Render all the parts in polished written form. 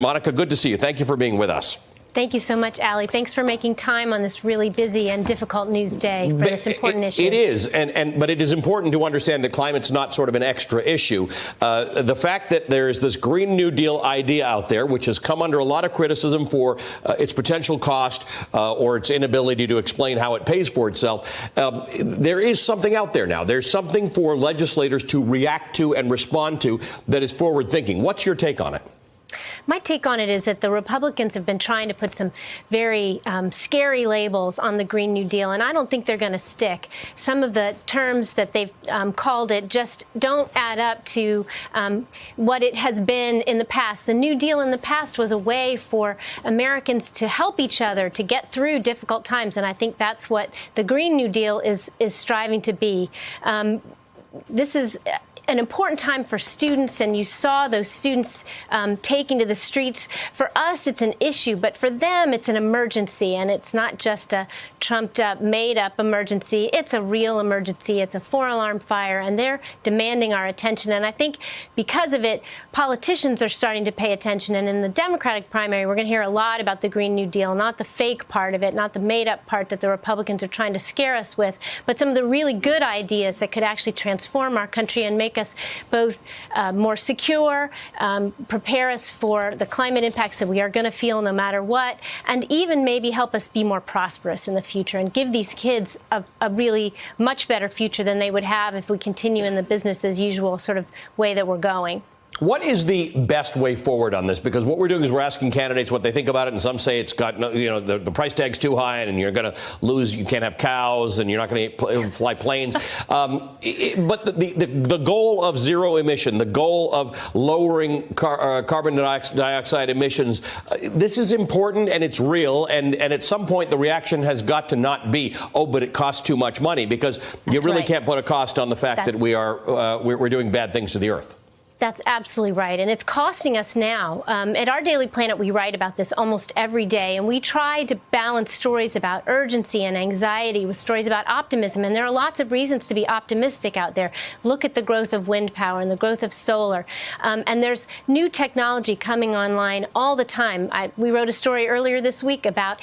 Monica, good to see you. Thank you for being with us. Thank you so much, Ali. Thanks for making time on this really busy and difficult news day for this important issue. It is, but it is important to understand that climate's not sort of an extra issue. The fact that there's this Green New Deal idea out there, which has come under a lot of criticism for its potential cost or its inability to explain how it pays for itself, there is something out there now. There's something for legislators to react to and respond to that is forward-thinking. What's your take on it? My take on it is that the Republicans have been trying to put some very scary labels on the Green New Deal, and I don't think they're going to stick. Some of the terms that they've called it just don't add up to what it has been in the past. The New Deal in the past was a way for Americans to help each other to get through difficult times, and I think that's what the Green New Deal is striving to be. This is an important time for students, and you saw those students taking to the streets. For us, it's an issue, but for them, it's an emergency, and it's not just a trumped-up, made-up emergency. It's a real emergency. It's a four-alarm fire, and they're demanding our attention. And I think because of it, politicians are starting to pay attention. And in the Democratic primary, we're going to hear a lot about the Green New Deal, not the fake part of it, not the made-up part that the Republicans are trying to scare us with, but some of the really good ideas that could actually transform our country and make us both more secure, prepare us for the climate impacts that we are going to feel no matter what, and even maybe help us be more prosperous in the future and give these kids a really much better future than they would have if we continue in the business as usual sort of way that we're going. What is the best way forward on this? Because what we're doing is we're asking candidates what they think about it, and some say it's got, the price tag's too high, and you're going to lose. You can't have cows, and you're not going to fly planes. But the goal of zero emission, the goal of lowering carbon dioxide emissions, this is important and it's real. And at some point, the reaction has got to not be, oh, but it costs too much money, because you really can't put a cost on the fact that we're doing bad things to the earth. That's absolutely right. And it's costing us now. At Our Daily Planet, we write about this almost every day. And we try to balance stories about urgency and anxiety with stories about optimism. And there are lots of reasons to be optimistic out there. Look at the growth of wind power and the growth of solar. And there's new technology coming online all the time. We wrote a story earlier this week about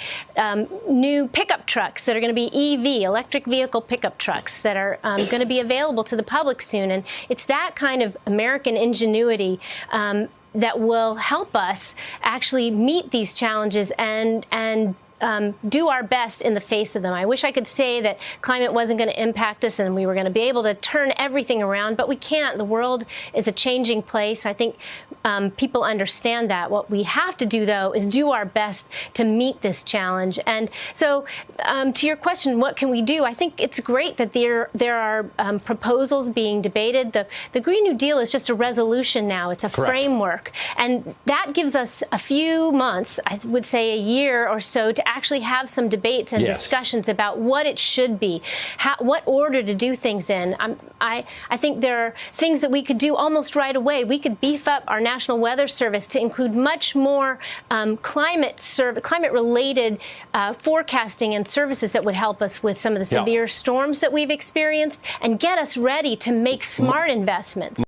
new pickup trucks that are going to be EV, electric vehicle pickup trucks, that are going to be available to the public soon. And it's that kind of American ingenuity that will help us actually meet these challenges and do our best in the face of them. I wish I could say that climate wasn't going to impact us and we were going to be able to turn everything around, but we can't. The world is a changing place. I think people understand that. What we have to do, though, is do our best to meet this challenge. And so to your question, what can we do? I think it's great that there are proposals being debated. The Green New Deal is just a resolution now. It's a framework. And that gives us a few months, I would say a year or so, to actually have some debates and discussions about what it should be, what order to do things in. I think there are things that we could do almost right away. We could beef up our National Weather Service to include much more climate-related forecasting and services that would help us with some of the severe storms that we've experienced and get us ready to make smart investments.